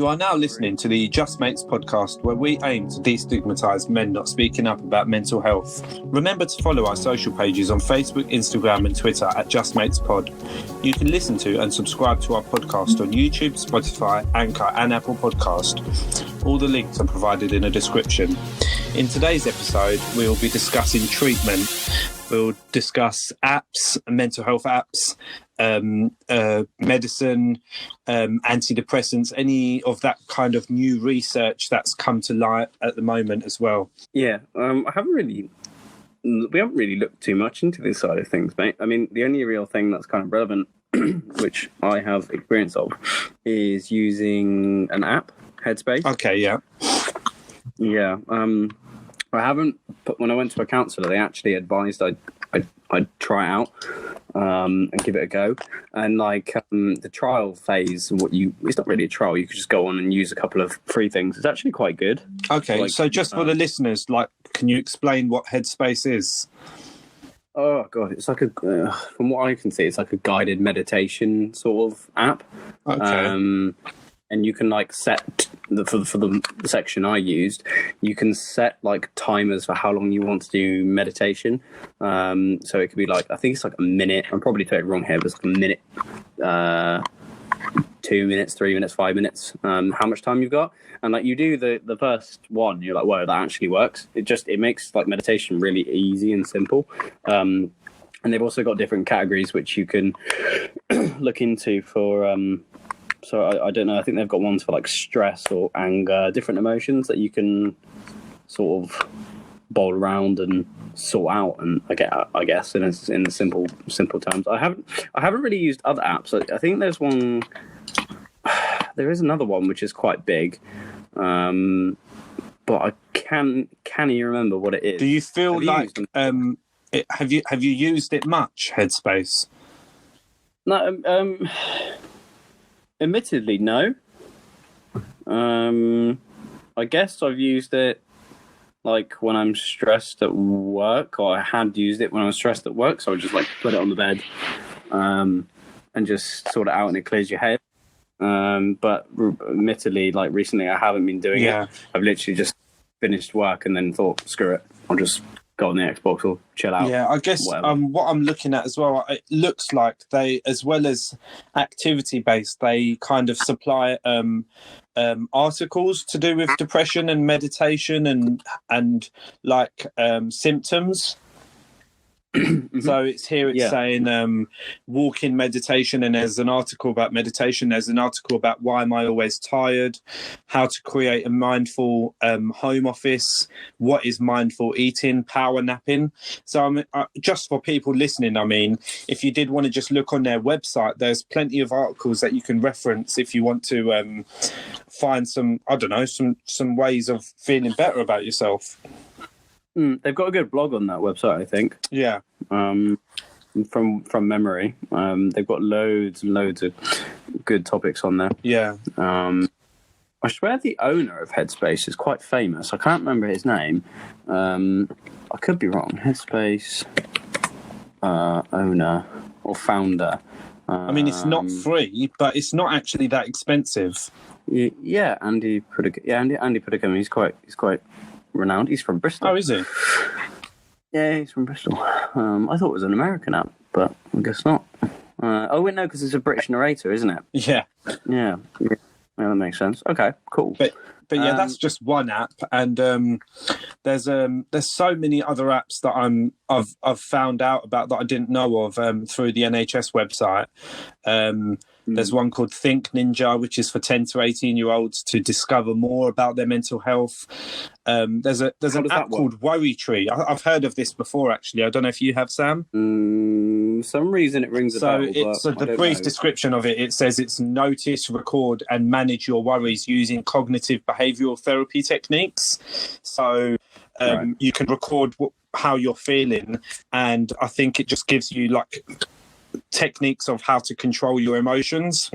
You are now listening to the Just Mates podcast, where we aim to destigmatise men not speaking up about mental health. Remember to follow our social pages on Facebook, Instagram and Twitter at Just Mates Pod. You can listen to and subscribe to our podcast on YouTube, Spotify, Anchor and Apple Podcast. All the links are provided in a description. In today's episode, we will be discussing treatment. We'll discuss apps, mental health apps, medicine, antidepressants, any of that kind of new research that's come to light at the moment as well. Yeah, we haven't really looked too much into this side of things, mate. I mean, the only real thing that's kind of relevant, which I have experience of, is using an app, Headspace. Okay, yeah. Yeah, I haven't, but when I went to a counsellor, they actually advised I'd try it out and give it a go. And the trial phase, it's not really a trial. You could just go on and use a couple of free things. It's actually quite good. Okay, so just for the listeners, can you explain what Headspace is? Oh God, it's like from what I can see, it's like a guided meditation sort of app. Okay. And you can set for the section I used, you can set timers for how long you want to do meditation. So it could be I think it's a minute. I'm probably doing it wrong here, but it's a minute, 2 minutes, 3 minutes, 5 minutes. How much time you've got, and you do the first one, you're whoa, that actually works. It makes meditation really easy and simple. And they've also got different categories which you can look into for. So I don't know. I think they've got ones for stress or anger, different emotions that you can sort of bowl around and sort out. And I guess in the simple terms, I haven't really used other apps. I think there's one. There is another one which is quite big, but I can't remember what it is. Do you feel have you used it much, Headspace? No. Admittedly, no. I guess I've used it when I'm stressed at work, or I had used it when I was stressed at work. So I just put it on the bed and just sort it out, and it clears your head. But admittedly, recently, I haven't been doing it. I've literally just finished work and then thought, screw it, I'll just go on the Xbox or chill out. Yeah, I guess what I'm looking at as well, it looks like they, as well as activity-based, they kind of supply articles to do with depression and meditation and symptoms. So it's saying walk-in meditation, and there's an article about meditation, there's an article about why am I always tired, how to create a mindful home office, what is mindful eating, power napping. So just for people listening, if you did want to just look on their website, there's plenty of articles that you can reference if you want to find some ways of feeling better about yourself. They've got a good blog on that website, I think. Yeah. From memory, they've got loads and loads of good topics on there. Yeah. I swear the owner of Headspace is quite famous. I can't remember his name. I could be wrong. Headspace owner or founder. It's not free, but it's not actually that expensive. Yeah, Andy Puddicombe. Yeah, Andy Puddicombe. He's quite renowned. He's from Bristol. Oh, is he? Yeah, he's from Bristol. I thought it was an American app, but I guess not. Wait, no, because it's a British narrator, isn't it? Yeah. Yeah, that makes sense. Okay, cool. But yeah, that's just one app, and there's so many other apps that I've found out about that I didn't know of through the NHS website. There's one called Think Ninja, which is for 10 to 18-year-olds to discover more about their mental health. There's an app called Worry Tree. I've heard of this before, actually. I don't know if you have, Sam. Some reason it rings a bell. So the brief description of it says it's notice, record, and manage your worries using cognitive behavioural therapy techniques. So you can record how you're feeling, and I think it just gives you techniques of how to control your emotions.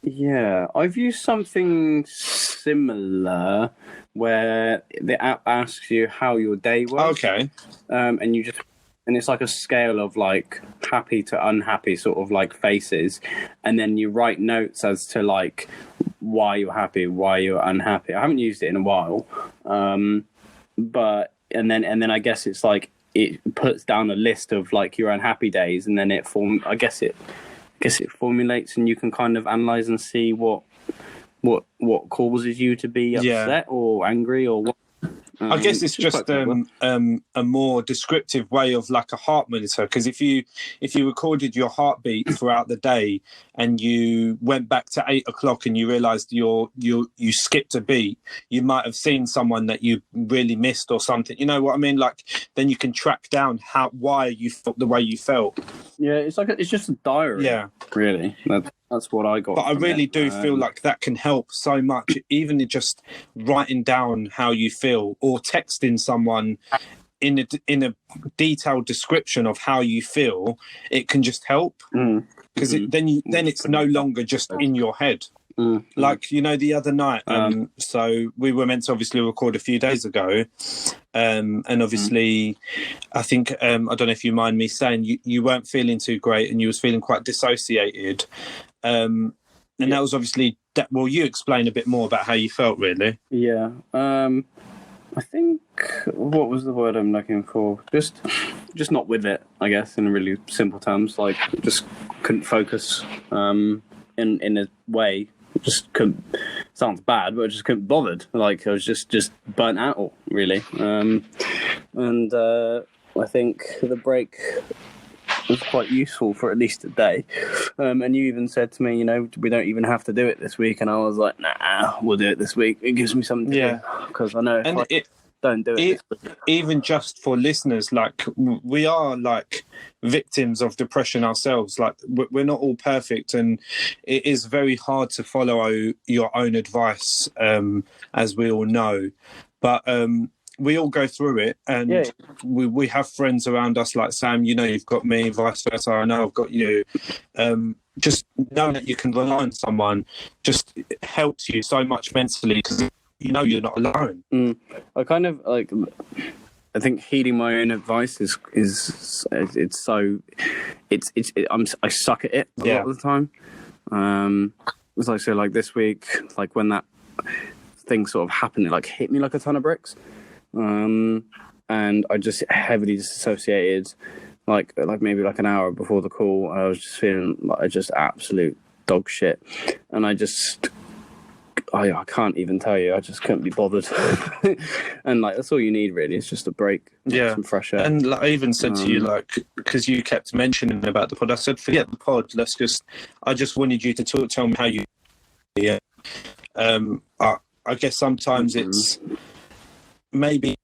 Yeah, I've used something similar where the app asks you how your day was. Okay. And you just and it's like a scale of like happy to unhappy sort of like faces, and then you write notes as to like why you're happy, why you're unhappy. I haven't used it in a while, but and then I guess it's like it puts down a list of like your unhappy days, and then it formulates, and you can kind of analyze and see what causes you to be upset or angry or what. I guess it's just a more descriptive way of like a heart monitor, because if you recorded your heartbeat throughout the day and you went back to 8 o'clock and you realized you skipped a beat, you might have seen someone that you really missed or something. You know what I mean? Like, then you can track down why you felt the way you felt. Yeah, it's just a diary. Yeah, really. That's what I got. But I really do feel like that can help so much, even just writing down how you feel or texting someone in a detailed description of how you feel. It can just help, because then it's no longer just in your head. Like, you know, the other night, so we were meant to obviously record a few days ago, and obviously I think I don't know if you mind me saying you weren't feeling too great and you was feeling quite dissociated, and that was obviously well, you explain a bit more about how you felt, really. I think, what was the word I'm looking for? Just not with it, I guess, in really simple terms. Like, just couldn't focus in a way. Just couldn't. Sounds bad, but I just couldn't bothered. Like, I was just burnt out, really. And I think the break was quite useful for at least a day. And you even said to me, you know, we don't even have to do it this week. And I was like, nah, we'll do it this week. It gives me something to do. Because I know if I don't do it this week. Even just for listeners, like, we are like victims of depression ourselves. Like, we're not all perfect, and it is very hard to follow your own advice, as we all know. But we all go through it, and we have friends around us like Sam. You know, you've got me, vice versa. I know I've got you. Just knowing that you can rely on someone just helps you so much mentally, because you know you're not alone. I kind of like. I think heeding my own advice I suck at it a lot of the time. It's like, so like this week, like when that thing sort of happened, it like hit me like a ton of bricks. And I just heavily disassociated, like maybe like an hour before the call. I was just feeling like just absolute dog shit, and I can't even tell you. I just couldn't be bothered. And like, that's all you need, really. It's just a break, some fresh air. And like, I even said to you, like, because you kept mentioning about the pod, I said, forget the pod. I just wanted you to tell me how you. Yeah. I guess sometimes it's maybe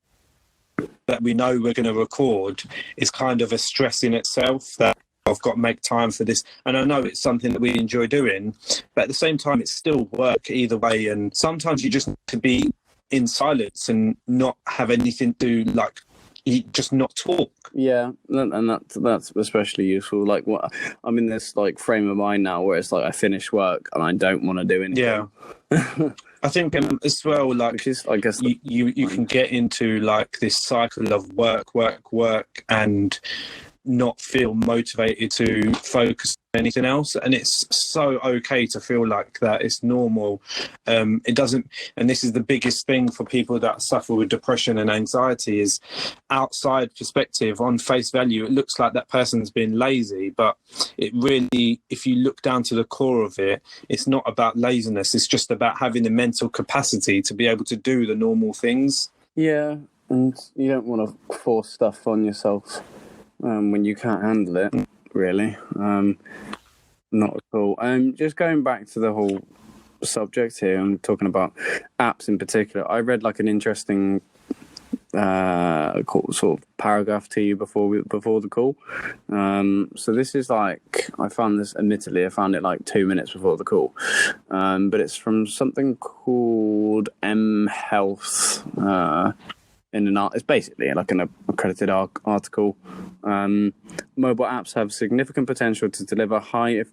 that we know we're going to record is kind of a stress in itself, that I've got to make time for this. And I know it's something that we enjoy doing, but at the same time, it's still work either way. And sometimes you just need to be in silence and not have anything to do, like, you just not talk. Yeah, and that's especially useful. Like, what I'm in this like frame of mind now where it's like I finish work and I don't want to do anything. Yeah. I think as well, like, which is, I guess, you can get into like this cycle of work, and not feel motivated to focus on anything else. And it's so okay to feel like that. It's normal. It doesn't, and this is the biggest thing for people that suffer with depression and anxiety, is outside perspective, on face value, it looks like that person's been lazy, but it really, if you look down to the core of it, it's not about laziness. It's just about having the mental capacity to be able to do the normal things. Yeah, and you don't want to force stuff on yourself when you can't handle it, really. Not at all. Just going back to the whole subject here, I'm talking about apps in particular. I read like an interesting sort of paragraph to you before the call. So this is like, I found it like 2 minutes before the call, but it's from something called M Health. It's basically like an accredited article. Mobile apps have significant potential to deliver high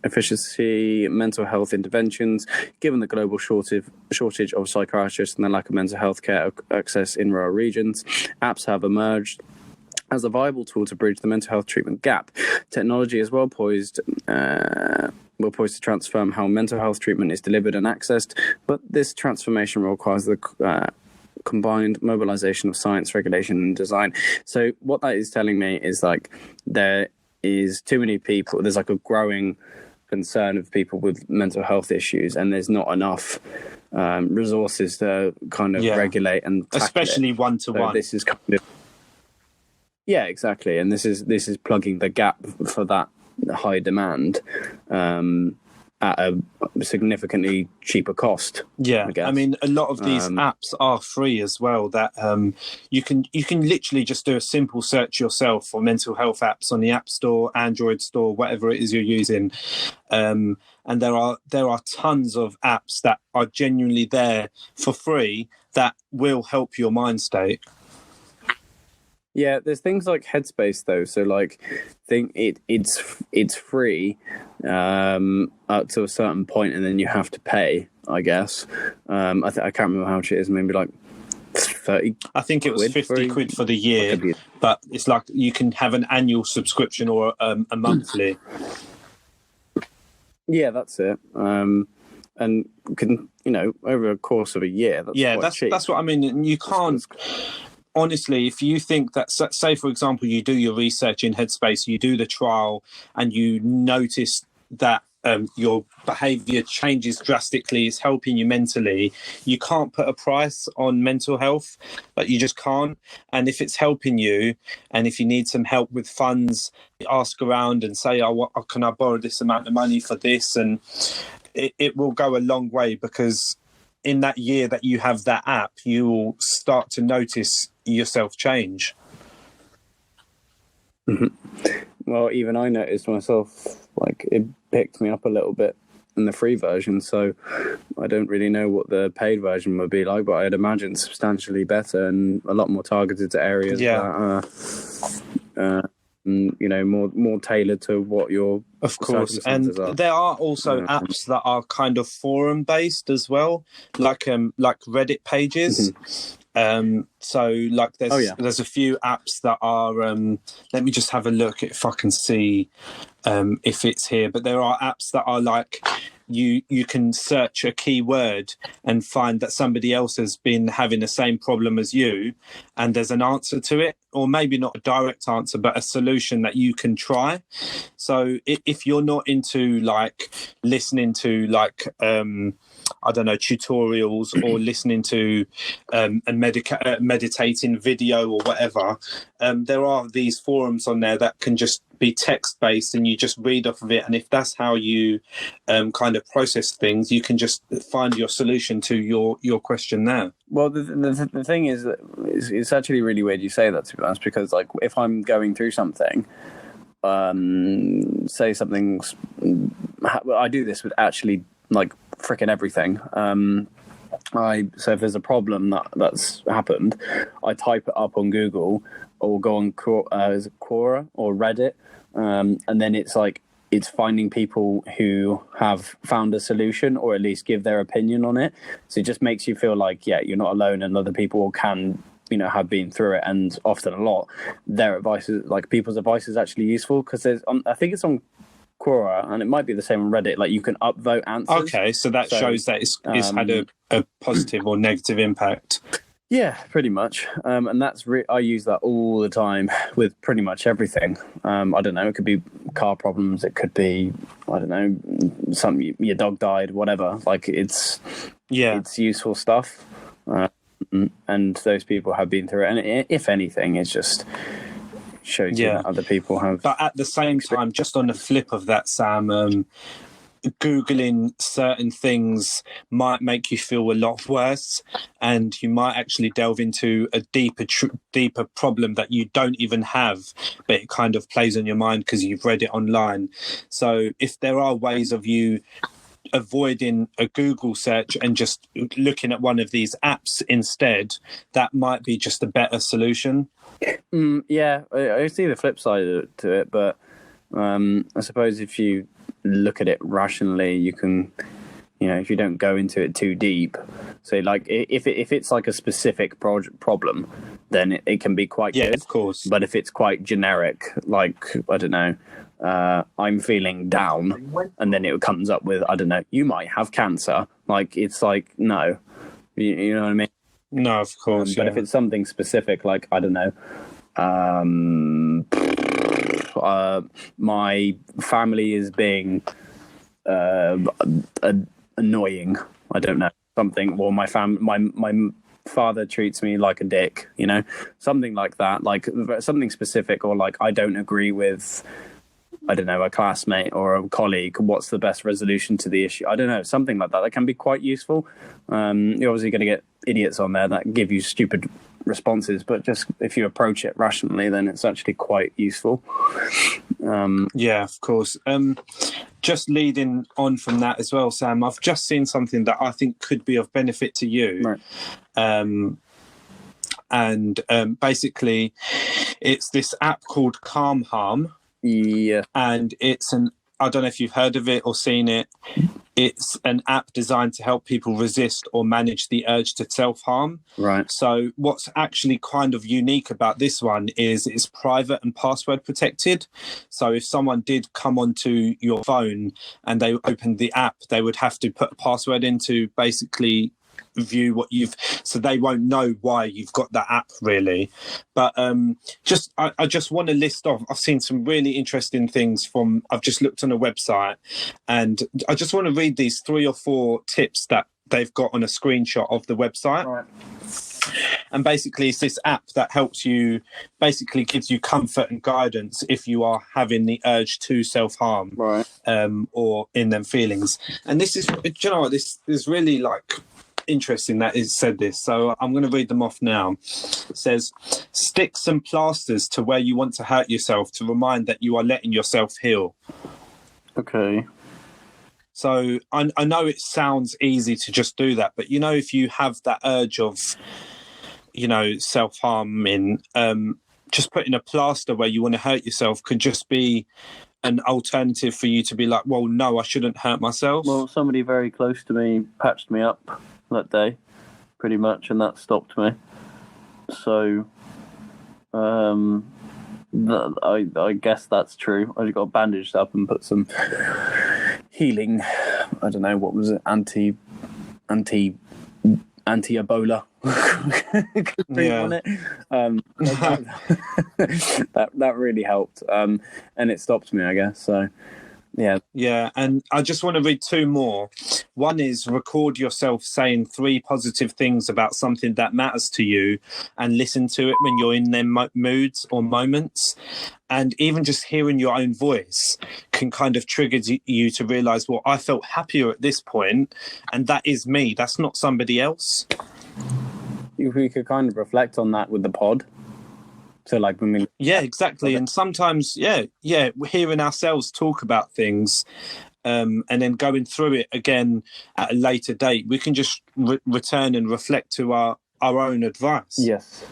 efficiency mental health interventions, given the global shortage of psychiatrists and the lack of mental health care access in rural regions. Apps have emerged as a viable tool to bridge the mental health treatment gap. Technology is well poised to transform how mental health treatment is delivered and accessed, but this transformation requires the combined mobilization of science, regulation, and design. So what that is telling me is like there is too many people. There's like a growing concern of people with mental health issues, and there's not enough resources to kind of regulate and tackle especially it. one-to-one. So this is kind of, exactly, and this is plugging the gap for that high demand at a significantly cheaper cost. I mean, a lot of these apps are free as well. That you can literally just do a simple search yourself for mental health apps on the App Store, Android Store, whatever it is you're using. And there are tons of apps that are genuinely there for free that will help your mind state. Yeah, there's things like Headspace though. So like, it's free up to a certain point, and then you have to pay, I guess. I can't remember how much it is. Maybe like 30. I think it was 50 quid for the year, but it's like you can have an annual subscription or a monthly. Yeah, that's it. And can, over a course of a year, that's cheap. That's what I mean. And you can't. Honestly, if you think that, say, for example, you do your research in Headspace, you do the trial, and you notice that your behaviour changes drastically, it's helping you mentally, you can't put a price on mental health, but you just can't. And if it's helping you, and if you need some help with funds, ask around and say, can I borrow this amount of money for this? And it will go a long way, because in that year that you have that app, you will start to notice yourself change. Mm-hmm. Well, even I noticed myself, like, it picked me up a little bit in the free version, so I don't really know what the paid version would be like, but I'd imagine substantially better and a lot more targeted to areas that more tailored to what your and are. There are also apps that are kind of forum based as well, like Reddit pages. So like there's a few apps that are let me just have a look if I can see if it's here, but there are apps that are like you can search a keyword and find that somebody else has been having the same problem as you, and there's an answer to it, or maybe not a direct answer, but a solution that you can try. So if you're not into like listening to like I don't know, tutorials or listening to a meditating video or whatever, there are these forums on there that can just be text-based, and you just read off of it, and if that's how you kind of process things, you can just find your solution to your question there. Well, the thing is that it's actually really weird you say that, to be honest, because like if I'm going through something, say something's, I do this with actually like freaking everything. So if there's a problem that's happened, I type it up on Google or go on Quora or Reddit, and then it's finding people who have found a solution, or at least give their opinion on it. So it just makes you feel like, you're not alone, and other people can, have been through it, and often a lot, their advice is, like, people's advice is actually useful, because there's, I think it's on Quora, and it might be the same on Reddit, like you can upvote answers. Okay, so that shows that it's had a positive or negative impact. Yeah, pretty much. And that's I use that all the time with pretty much everything. I don't know, it could be car problems, it could be, I don't know, your dog died, whatever. Like it's useful stuff. And those people have been through it. And if anything, it's just shows you that other people have. But at the same time, just on the flip of that, Sam, Googling certain things might make you feel a lot worse, and you might actually delve into a deeper problem that you don't even have, but it kind of plays on your mind because you've read it online. So if there are ways of you avoiding a Google search and just looking at one of these apps instead, that might be just a better solution. I see the flip side to it, but I suppose if you look at it rationally, you can, if you don't go into it too deep. So like if it's like a specific problem, then it can be quite good. Of course. But if it's quite generic, like, I don't know, I'm feeling down, and then it comes up with, I don't know, you might have cancer. Like, it's like, no. You know what I mean? No, of course. But if it's something specific, like, I don't know, my family is being annoying. I don't know, something. Or my father treats me like a dick. You know, something like that. Like something specific, or like I don't agree with, I don't know, a classmate or a colleague. What's the best resolution to the issue? I don't know, something like that. That can be quite useful. You're obviously going to get idiots on there that give you stupid responses, but just if you approach it rationally, then it's actually quite useful. Yeah, of course. Just leading on from that as well, Sam, I've just seen something that I think could be of benefit to you. Right. Basically, it's this app called Calm Harm. Yeah. And I don't know if you've heard of it or seen it. It's an app designed to help people resist or manage the urge to self-harm. Right. So what's actually kind of unique about this one is it's private and password protected. So if someone did come onto your phone and they opened the app, they would have to put a password in to basically view what so they won't know why you've got that app, really. But I just want to list off, I've seen some really interesting things I've just looked on a website, and I just want to read these 3 or 4 tips that they've got on a screenshot of the website. Right. And basically it's this app that helps you, basically gives you comfort and guidance if you are having the urge to self-harm. Right. Or in them feelings. And this is, do you know what, this is really like interesting that it said this, so I'm going to read them off now. It says, stick some plasters to where you want to hurt yourself to remind that you are letting yourself heal. Okay. So I know it sounds easy to just do that, but you know, if you have that urge of, you know, self-harming, just putting a plaster where you want to hurt yourself could just be an alternative for you to be like, well, no, I shouldn't hurt myself. Well, somebody very close to me patched me up that day, pretty much, and that stopped me. So, I guess that's true. I just got bandaged up and put some healing, I don't know, what was it, anti-Ebola cream on it. That really helped, and it stopped me, I guess. So yeah, and I just want to read 2 more. One is record yourself saying 3 positive things about something that matters to you, and listen to it when you're in them moods or moments. And even just hearing your own voice can kind of trigger you to realize, well, I felt happier at this point, and that is me. That's not somebody else. We could kind of reflect on that with the pod. So like when we... Yeah, exactly. And sometimes, we're hearing ourselves talk about things, and then going through it again at a later date, we can just return and reflect to our own advice. Yes.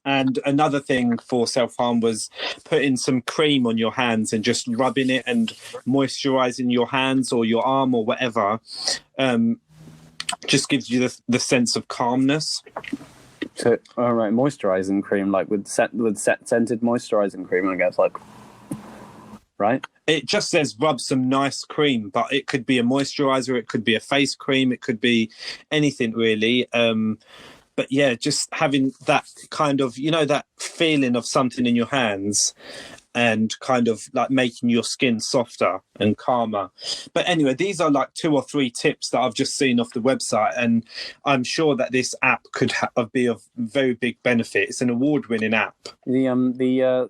And another thing for self-harm was putting some cream on your hands and just rubbing it and moisturizing your hands or your arm or whatever. Just gives you the sense of calmness. So, all right, moisturizing cream, like with scented moisturizing cream, I guess, like, right? It just says rub some nice cream, but it could be a moisturizer, it could be a face cream, it could be anything really. But yeah, just having that kind of, you know, that feeling of something in your hands and kind of like making your skin softer and calmer. But anyway, these are like 2 or 3 tips that I've just seen off the website, and I'm sure that this app could be of very big benefit. It's an award-winning app. The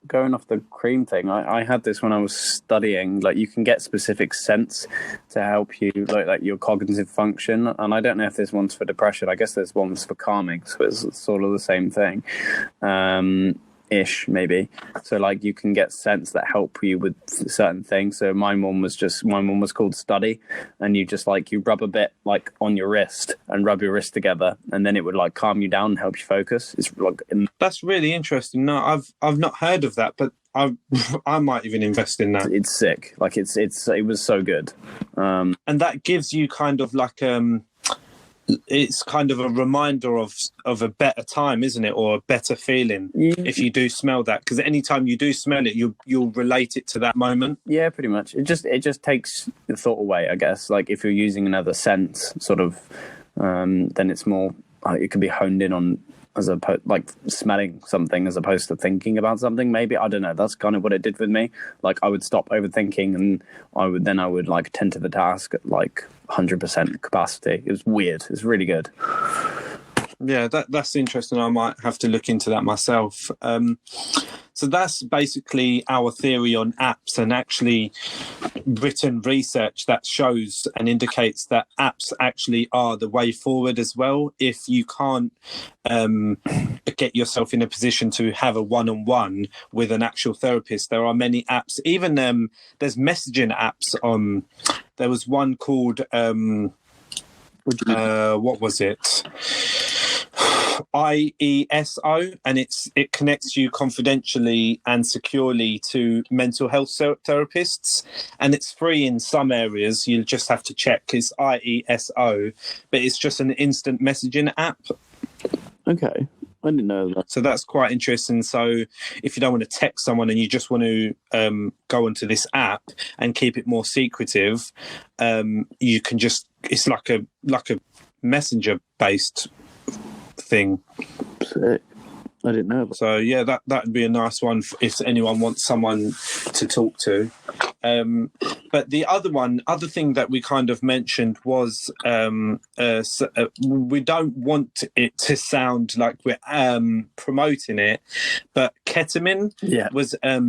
going off the cream thing, I had this when I was studying. Like, you can get specific scents to help you, like your cognitive function. And I don't know if this one's for depression. I guess there's ones for calming, so it's sort of the same thing. Ish, maybe. So like you can get scents that help you with certain things. So my one was called Study, and you just like, you rub a bit like on your wrist and rub your wrist together, and then it would like calm you down and help you focus. It's like that's really interesting. No, I've not heard of that, but I might even invest in that. It's sick. Like it was so good. And that gives you kind of like it's kind of a reminder of a better time, isn't it, or a better feeling if you do smell that, because anytime you do smell it, you'll relate it to that moment. Yeah, pretty much. It just takes the thought away, I guess. Like if you're using another sense, sort of, then it's more. It can be honed in on as like smelling something as opposed to thinking about something. Maybe, I don't know. That's kind of what it did with me. Like I would stop overthinking, and I would like tend to the task at like 100% capacity. It was weird. It's really good. Yeah, that's interesting. I might have to look into that myself. So that's basically our theory on apps, and actually written research that shows and indicates that apps actually are the way forward as well. If you can't get yourself in a position to have a one-on-one with an actual therapist, there are many apps. Even there's messaging apps on. There was one called what was it? IESO, and it connects you confidentially and securely to mental health therapists, and it's free in some areas. You'll just have to check. It's IESO, but it's just an instant messaging app. Okay, I didn't know that. So that's quite interesting. So if you don't want to text someone and you just want to go onto this app and keep it more secretive, you can just, it's like a messenger based thing. Sick. I didn't know about. So yeah, that would be a nice one if anyone wants someone to talk to. But the other thing that we kind of mentioned was we don't want it to sound like we're promoting it, but ketamine was a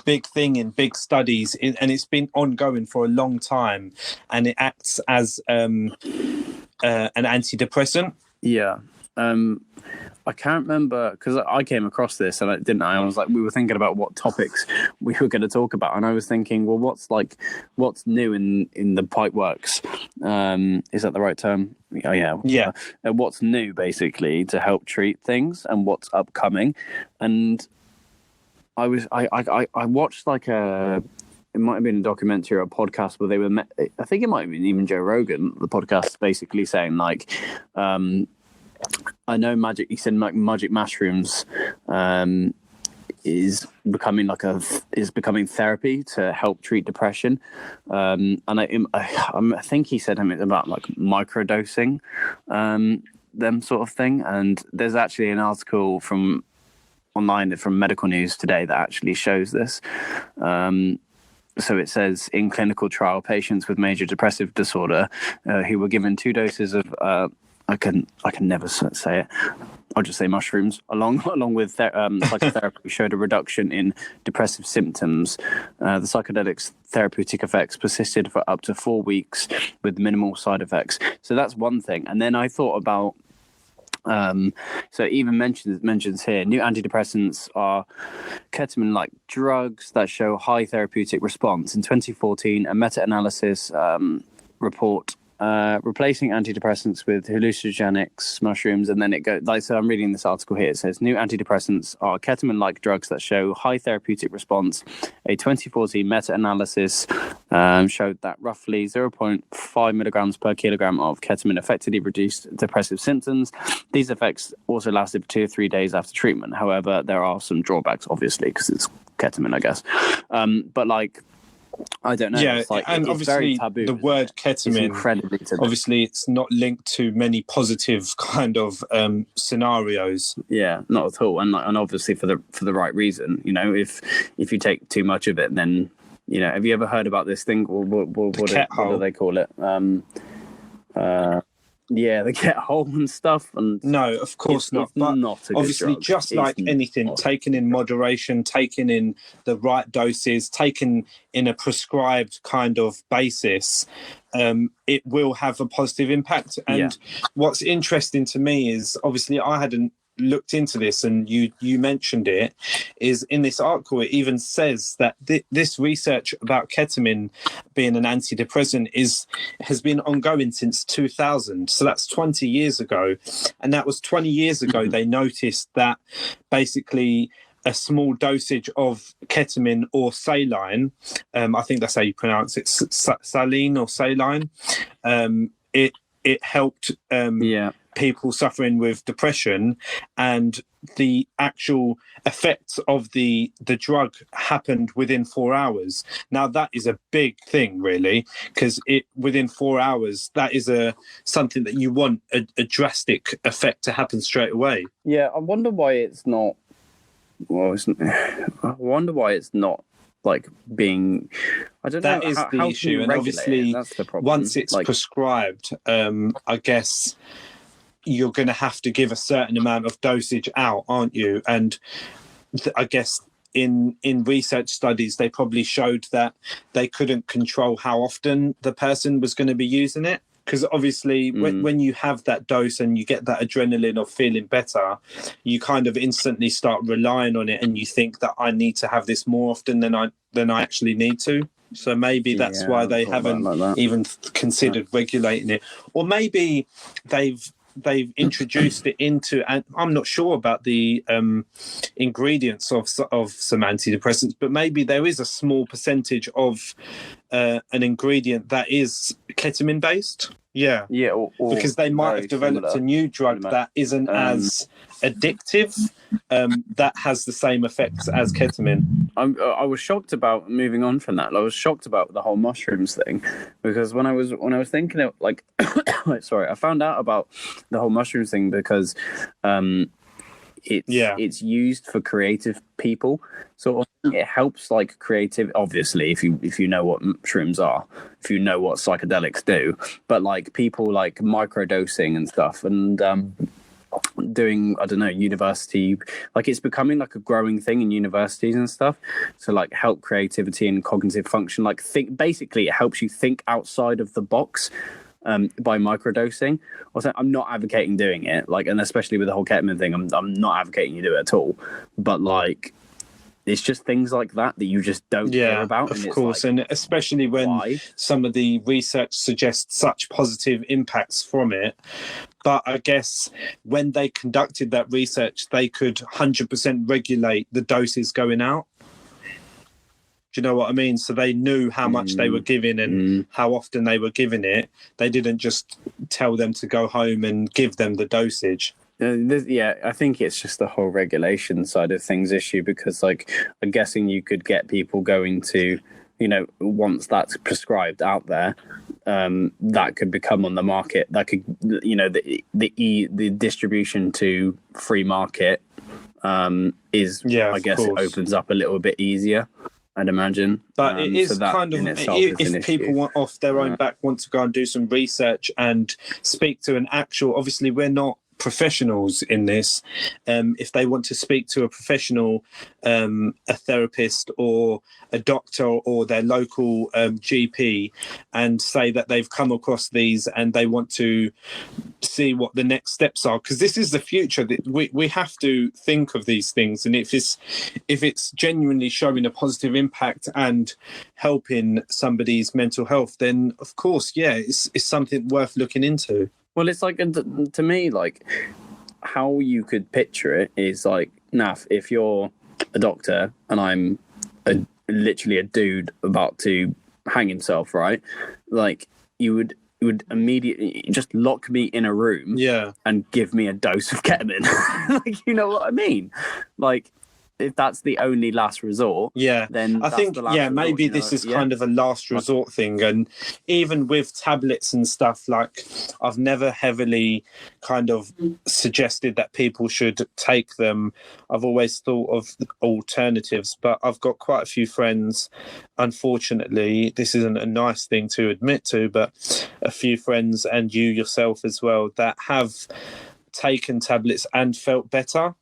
big thing in big studies, and it's been ongoing for a long time, and it acts as an antidepressant. Yeah. I can't remember, because I came across this and I was like, we were thinking about what topics we were going to talk about, and I was thinking, well, what's new in the pipe works? Is that the right term? Oh yeah. What's new basically to help treat things, and what's upcoming? And I watched like it might have been a documentary or a podcast where they were I think it might have been even Joe Rogan, the podcast, basically saying like, I know magic mushrooms is becoming therapy to help treat depression, and I think he said something about like microdosing them sort of thing. And there's actually an article from online from Medical News today that actually shows this. So it says, in clinical trial, patients with major depressive disorder who were given 2 doses of I can never say it. I'll just say mushrooms, along with psychotherapy, showed a reduction in depressive symptoms. The psychedelics' therapeutic effects persisted for up to 4 weeks with minimal side effects. So that's one thing. And then I thought about, so it even mentions here, new antidepressants are ketamine-like drugs that show high therapeutic response. In 2014, a meta-analysis report replacing antidepressants with hallucinogenics, mushrooms, and then it goes, like, so I'm reading this article here. It says, new antidepressants are ketamine-like drugs that show high therapeutic response. A 2014 meta-analysis showed that roughly 0.5 milligrams per kilogram of ketamine effectively reduced depressive symptoms. These effects also lasted for 2 or 3 days after treatment. However, there are some drawbacks, obviously, because it's ketamine, I guess. But like, I don't know. Yeah, it's like, and it's obviously very taboo, the word ketamine, it's incredibly taboo. Obviously it's not linked to many positive kind of scenarios. Yeah, not at all, and obviously for the right reason. You know, if you take too much of it, then, you know, have you ever heard about this thing? What do they call it? Yeah, they get hole and stuff. And no, of course not. But not a obviously, drug. just like anything, taken in moderation, taken in the right doses, taken in a prescribed kind of basis, it will have a positive impact. And what's interesting to me is, obviously, I hadn't looked into this, and you mentioned it, is in this article it even says that this research about ketamine being an antidepressant has been ongoing since 2000, so that's 20 years ago. And that was 20 years ago they noticed that basically a small dosage of ketamine or saline, I think that's how you pronounce it, saline or saline, it helped people suffering with depression, and the actual effects of the drug happened within 4 hours. Now that is a big thing, really, because within 4 hours, that is something that you want a drastic effect to happen straight away. Yeah, I wonder why it's not. Well, I wonder why it's not like being. I don't know. That is the issue, and obviously, that's the problem. Once it's prescribed, I guess you're going to have to give a certain amount of dosage out, aren't you? And I guess in research studies, they probably showed that they couldn't control how often the person was going to be using it. Because obviously, when you have that dose and you get that adrenaline of feeling better, you kind of instantly start relying on it, and you think that I need to have this more often than I actually need to. So maybe that's why they haven't even considered regulating it, or maybe they've introduced it into, and I'm not sure about the ingredients of some antidepressants, but maybe there is a small percentage of an ingredient that is ketamine based. Yeah, or because they might have developed a new drug that isn't as addictive, that has the same effects as ketamine. I was shocked about, moving on from that, I was shocked about the whole mushrooms thing, because when I was thinking of like sorry, I found out about the whole mushrooms thing because it's used for creative people. So it helps like creative, obviously, if you know what mushrooms are, if you know what psychedelics do, but like people like microdosing and stuff, and doing, I don't know, university, like it's becoming like a growing thing in universities and stuff, so like help creativity and cognitive function, like basically it helps you think outside of the box by microdosing. Also, I'm not advocating doing it, like, and especially with the whole ketamine thing, I'm not advocating you do it at all, but like it's just things like that you just don't hear about. Of course, and especially when some of the research suggests such positive impacts from it. But I guess when they conducted that research, they could 100% regulate the doses going out. Do you know what I mean? So they knew how much they were giving and how often they were giving it. They didn't just tell them to go home and give them the dosage. I think it's just the whole regulation side of things issue, because like I'm guessing you could get people going to, you know, once that's prescribed out there, that could become on the market. That could, you know, the distribution to free market is, I guess, it opens up a little bit easier, I'd imagine. But it is kind of, if people want off their own back want to go and do some research and speak to an actual, obviously we're not professionals in this, if they want to speak to a professional, a therapist or a doctor or their local GP, and say that they've come across these and they want to see what the next steps are, because this is the future. That we have to think of these things, and if it's genuinely showing a positive impact and helping somebody's mental health, then of course it's something worth looking into. Well, it's like, to me, like, how you could picture it is like, Naf, if you're a doctor and I'm literally a dude about to hang himself, right? Like, you would immediately just lock me in a room and give me a dose of ketamine. Like, you know what I mean? Like, if that's the only last resort, then I think maybe this is kind of a last resort thing. And even with tablets and stuff, like I've never heavily kind of suggested that people should take them. I've always thought of alternatives, but I've got quite a few friends, unfortunately, this isn't a nice thing to admit to, but a few friends, and you yourself as well, that have taken tablets and felt better.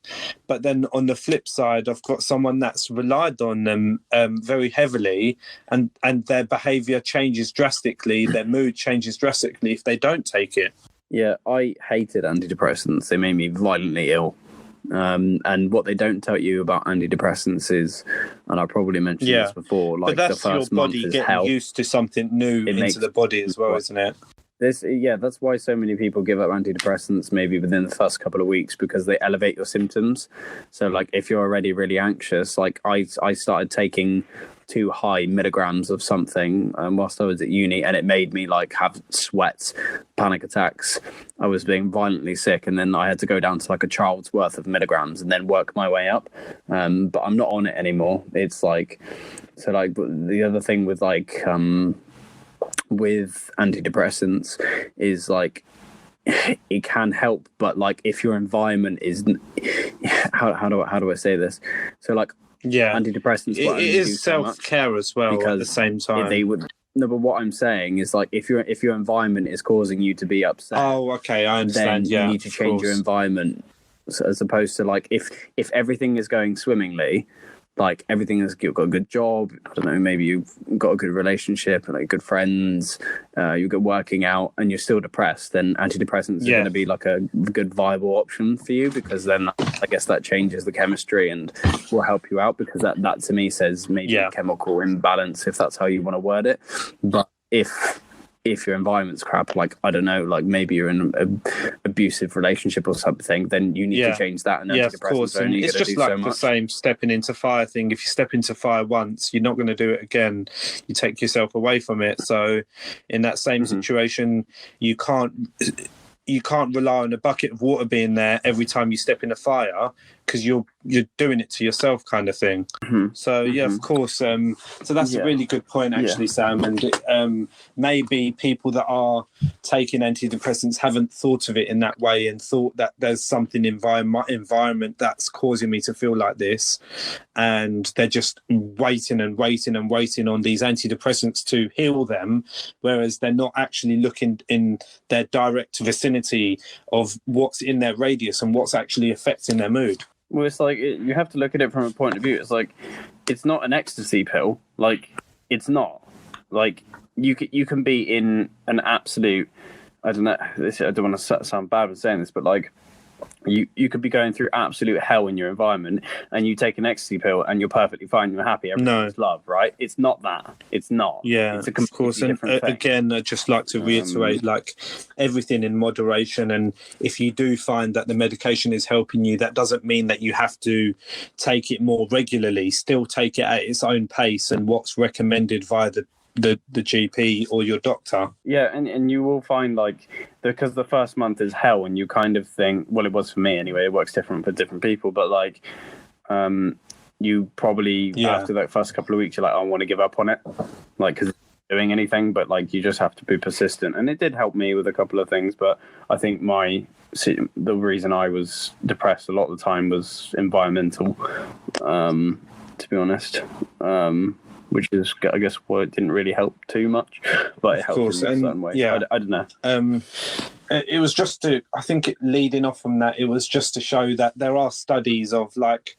But then on the flip side, I've got someone that's relied on them very heavily, and their behavior changes drastically, their mood changes drastically if they don't take it. I hated antidepressants. They made me violently ill. And what they don't tell you about antidepressants is, and I probably mentioned this before, like, but that's the first your body getting hell. Used to something new into the body as well, isn't it? That's why so many people give up antidepressants maybe within the first couple of weeks, because they elevate your symptoms. So like if you're already really anxious, like I started taking too high milligrams of something whilst I was at uni, and it made me like have sweats, panic attacks. I was being violently sick, and then I had to go down to like a child's worth of milligrams and then work my way up. But I'm not on it anymore. It's like, so like the other thing with like with antidepressants is like, it can help, but like if your environment is how do I say this? So like, antidepressants, it is self-care as well at the same time. They would no, but what I'm saying is like if your environment is causing you to be upset. Oh, okay, I understand. Then you need to change your environment, as opposed to like if everything is going swimmingly. Like everything is, you've got a good job, I don't know, maybe you've got a good relationship and like good friends, you're good working out, and you're still depressed, then antidepressants are going to be like a good viable option for you, because then I guess that changes the chemistry and will help you out, because that to me says maybe a chemical imbalance, if that's how you want to word it. But if your environment's crap, like, I don't know, like maybe you're in an abusive relationship or something, then you need to change that. And of course. And it's just like the same stepping into fire thing. If you step into fire once, you're not going to do it again. You take yourself away from it. So in that same situation, you can't rely on a bucket of water being there every time you step in a fire, because you're doing it to yourself, kind of thing. So of course. So that's a really good point, actually, Sam. And maybe people that are taking antidepressants haven't thought of it in that way, and thought that there's something environment that's causing me to feel like this, and they're just waiting on these antidepressants to heal them, whereas they're not actually looking in their direct vicinity of what's in their radius and what's actually affecting their mood. Well, it's like, you have to look at it from a point of view. It's like, it's not an ecstasy pill. Like, it's not. Like, you can be in an absolute, I don't know, I don't want to sound bad with saying this, but like, you could be going through absolute hell in your environment, and you take an ecstasy pill and you're perfectly fine, you're happy, everything's love, right? It's not that. It's not. It's a completely different thing. Again, I'd just like to reiterate, like, everything in moderation. And if you do find that the medication is helping you, that doesn't mean that you have to take it more regularly. Still take it at its own pace and what's recommended via the GP or your doctor. And you will find, like, because the first month is hell, and you kind of think, well, it was for me anyway, it works different for different people, but like you probably after that first couple of weeks you're like, I want to give up on it, like, because it's not doing anything. But like, you just have to be persistent, and it did help me with a couple of things. But I think the reason I was depressed a lot of the time was environmental, to be honest. Which is, I guess, why it didn't really help too much, but it helped in a certain way. I don't know. It was just leading off from that, it was just to show that there are studies of like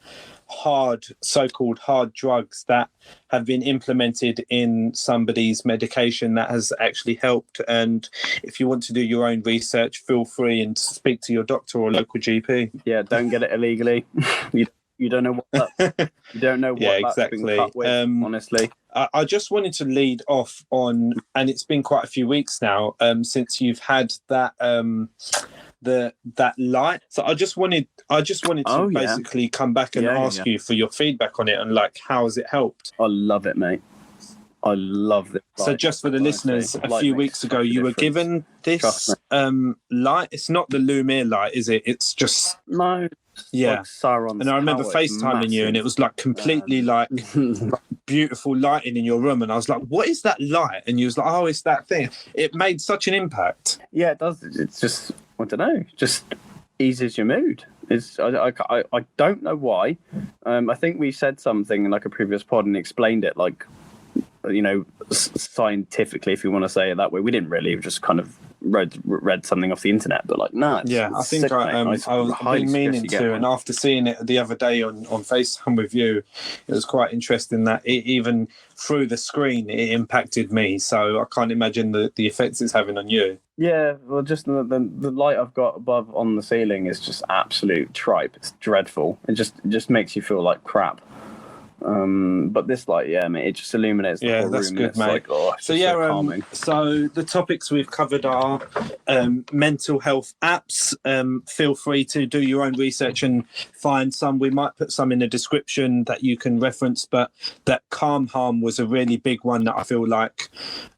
so-called hard drugs that have been implemented in somebody's medication that has actually helped. And if you want to do your own research, feel free and speak to your doctor or local GP. Yeah, don't get it illegally. You don't know what that's been cut with, honestly. I just wanted to lead off on, and it's been quite a few weeks now since you've had that that light. So I just wanted to basically come back and ask you for your feedback on it, and like, how has it helped? I love it, mate. I love it. So just for the listeners, a few weeks ago you were given this light. It's not the Lumiere light, is it? It's just no. Yeah, like Sauron's, and I remember FaceTiming you, and it was like completely like beautiful lighting in your room, and I was like, "What is that light?" And you was like, "Oh, it's that thing." It made such an impact. Yeah, it does. It's just, I don't know, just eases your mood. It's I don't know why. I think we said something in like a previous pod and explained it, like, you know, scientifically, if you want to say it that way. We didn't really, just kind of read something off the internet, but like, no. I think I've been meaning to, and after seeing it the other day on FaceTime with you, it was quite interesting that it, even through the screen, it impacted me. So I can't imagine the effects it's having on you. Yeah, well, just the light I've got above on the ceiling is just absolute tripe. It's dreadful. It just makes you feel like crap. But this, like, yeah, mate, it just illuminates the whole that's room. good, it's mate. like, oh, it's so calming. So the topics we've covered are mental health apps. Feel free to do your own research and find some. We might put some in the description that you can reference, but that Calm Harm was a really big one that I feel like,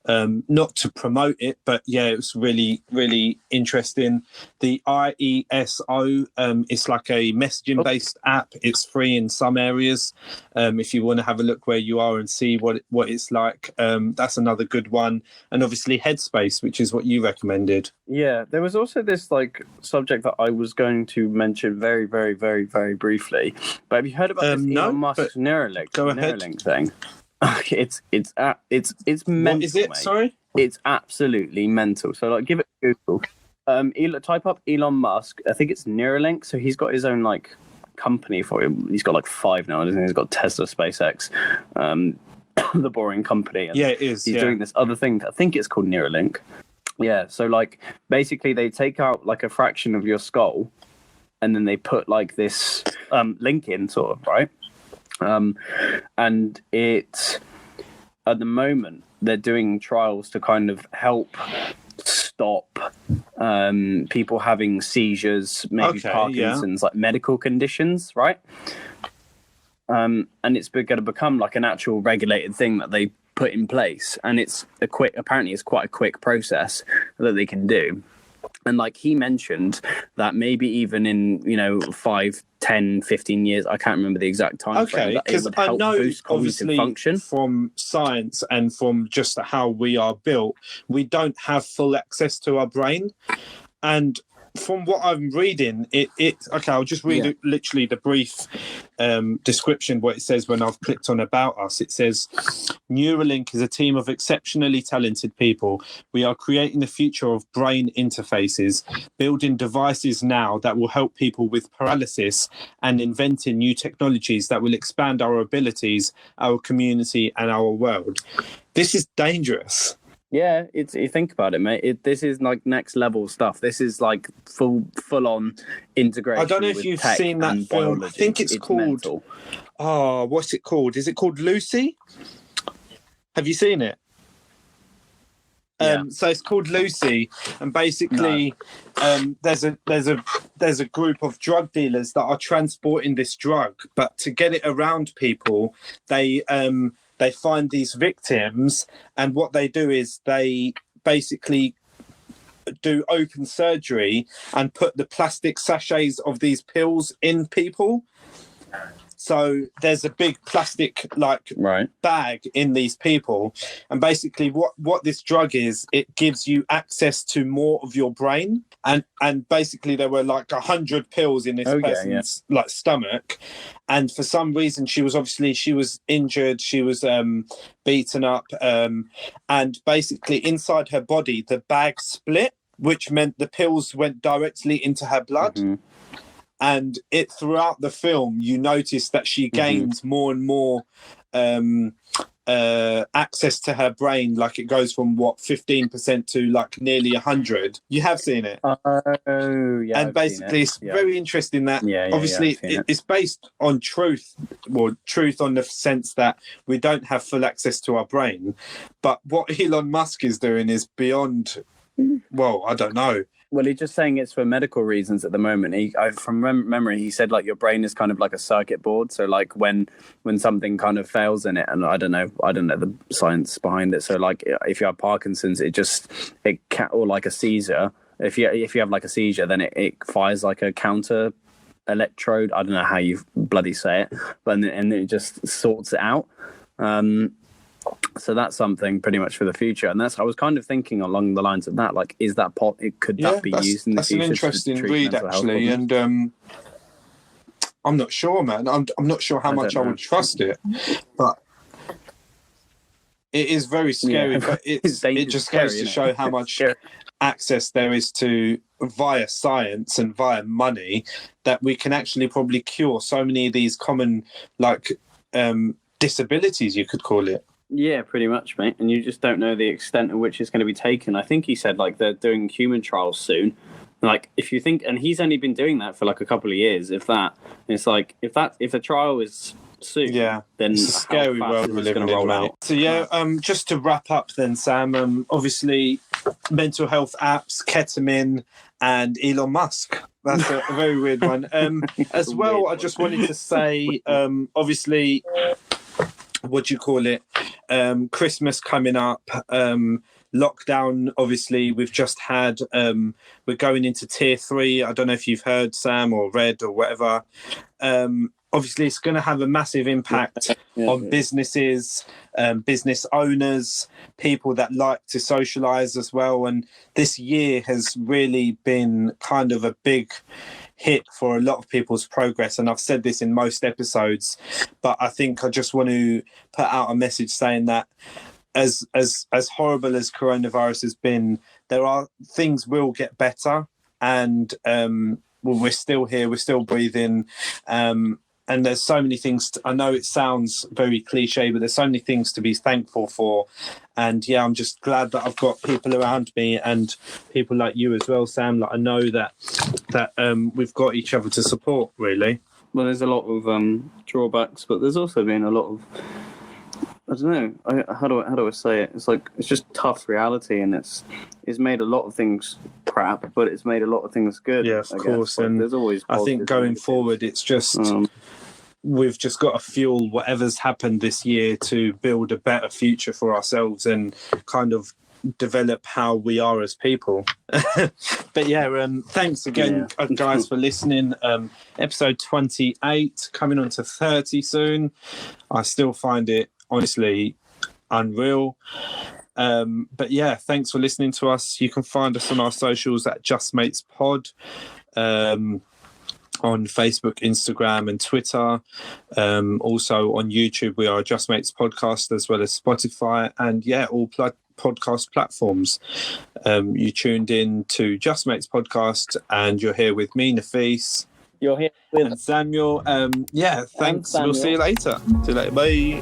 not to promote it, but yeah, it was really, really interesting. The IESO, it's like a messaging-based app. It's free in some areas. If you want to have a look where you are and see what it's like, that's another good one. And obviously Headspace, which is what you recommended. Yeah, there was also this like subject that I was going to mention very, very, very, very briefly. But have you heard about this Elon Musk's Neuralink thing? It's mental. What is it? Mate. Sorry, it's absolutely mental. So like, give it a Google. Type up Elon Musk. I think it's Neuralink. So he's got his own like company for him. He's got like 5 now. Doesn't he? He's got Tesla, SpaceX, the boring company. And it is. He's doing this other thing. I think it's called Neuralink. Yeah. So like, basically, they take out like a fraction of your skull, and then they put like this link in, sort of, right? And it, at the moment, they're doing trials to kind of help stop people having seizures, maybe Parkinson's, like medical conditions, right? And it's going to become like an actual regulated thing that they put in place, and apparently it's quite a quick process that they can do. And like he mentioned that maybe even in 5, 10, 15 years, I can't remember the exact time frame, that it would help boost cognitive function. From science and from just how we are built, we don't have full access to our brain. And from what I'm reading, I'll just read literally the brief description, what it says when I've clicked on About Us. It says, Neuralink is a team of exceptionally talented people. We are creating the future of brain interfaces, building devices now that will help people with paralysis, and inventing new technologies that will expand our abilities, our community, and our world. This is dangerous. Yeah, you think about it, mate. This is like next level stuff. This is like full on integration. I don't know if you've seen that film. Biology. I think it's called. Mental. Oh, what's it called? Is it called Lucy? Have you seen it? So it's called Lucy, and basically, there's a group of drug dealers that are transporting this drug, but to get it around people, they find these victims, and what they do is they basically do open surgery and put the plastic sachets of these pills in people. So there's a big plastic bag in these people, and basically what this drug is, it gives you access to more of your brain, and basically there were like 100 pills in this person's like stomach, and for some reason she was injured, she was beaten up, and basically inside her body the bag split, which meant the pills went directly into her blood. Mm-hmm. And throughout the film, you notice that she gains more and more access to her brain. Like it goes from 15% to like nearly 100. You have seen it. Oh, yeah. And basically, it's very interesting that obviously it's based on truth. Well, truth on the sense that we don't have full access to our brain. But what Elon Musk is doing is beyond. Well, I don't know. Well, he's just saying it's for medical reasons at the moment. From memory, he said like your brain is kind of like a circuit board. So like when something kind of fails in it, and I don't know the science behind it. So like if you have Parkinson's, or like a seizure. If you have like a seizure, then it fires like a counter electrode. I don't know how you bloody say it, but and it just sorts it out. So that's something pretty much for the future, and I was kind of thinking along the lines of that. Like, is that could that be used in the future? That's an interesting read, actually, and I'm not sure, man. I'm not sure how much I would trust it, but it is very scary. But it just goes to show how much access there is to via science and via money that we can actually probably cure so many of these common disabilities, you could call it. Yeah, pretty much, mate. And you just don't know the extent of which it's going to be taken. I think he said like they're doing human trials soon. Like if you think, and he's only been doing that for like a couple of years, if that. It's like if the trial is soon, then it's a scary world we're living in, mate. So just to wrap up then, Sam, obviously mental health apps, ketamine, and Elon Musk. That's a very weird one. As well, I just wanted to say, obviously, what do you call it? Christmas coming up. Lockdown, obviously, we've just had, we're going into tier 3. I don't know if you've heard, Sam, or read or whatever. Obviously, it's going to have a massive impact on businesses, business owners, people that like to socialise as well. And this year has really been kind of a big hit for a lot of people's progress. And I've said this in most episodes, but I think I just want to put out a message saying that as horrible as coronavirus has been, things will get better, and we're still here, we're still breathing, and there's so many things. I know it sounds very cliche, but there's so many things to be thankful for. And I'm just glad that I've got people around me and people like you as well, Sam. Like I know that we've got each other to support, really. Well, there's a lot of drawbacks, but there's also been a lot of, I don't know. How do I say it? It's like it's just tough reality, and it's made a lot of things crap, but it's made a lot of things good. Yeah, of course. Like, and there's always. I think going forward, it's just we've just got to fuel whatever's happened this year to build a better future for ourselves and kind of develop how we are as people. But thanks again, guys, for listening. Episode 28 coming on to 30 soon. I still find it honestly unreal. But thanks for listening to us. You can find us on our socials at Just Mates Pod, on Facebook, Instagram, and Twitter. Also on YouTube, we are Just Mates Podcast, as well as Spotify, and all podcast platforms. You tuned in to Just Mates Podcast, and you're here with me, Nafis. You're here with Samuel. Thanks. We'll see you later. Bye.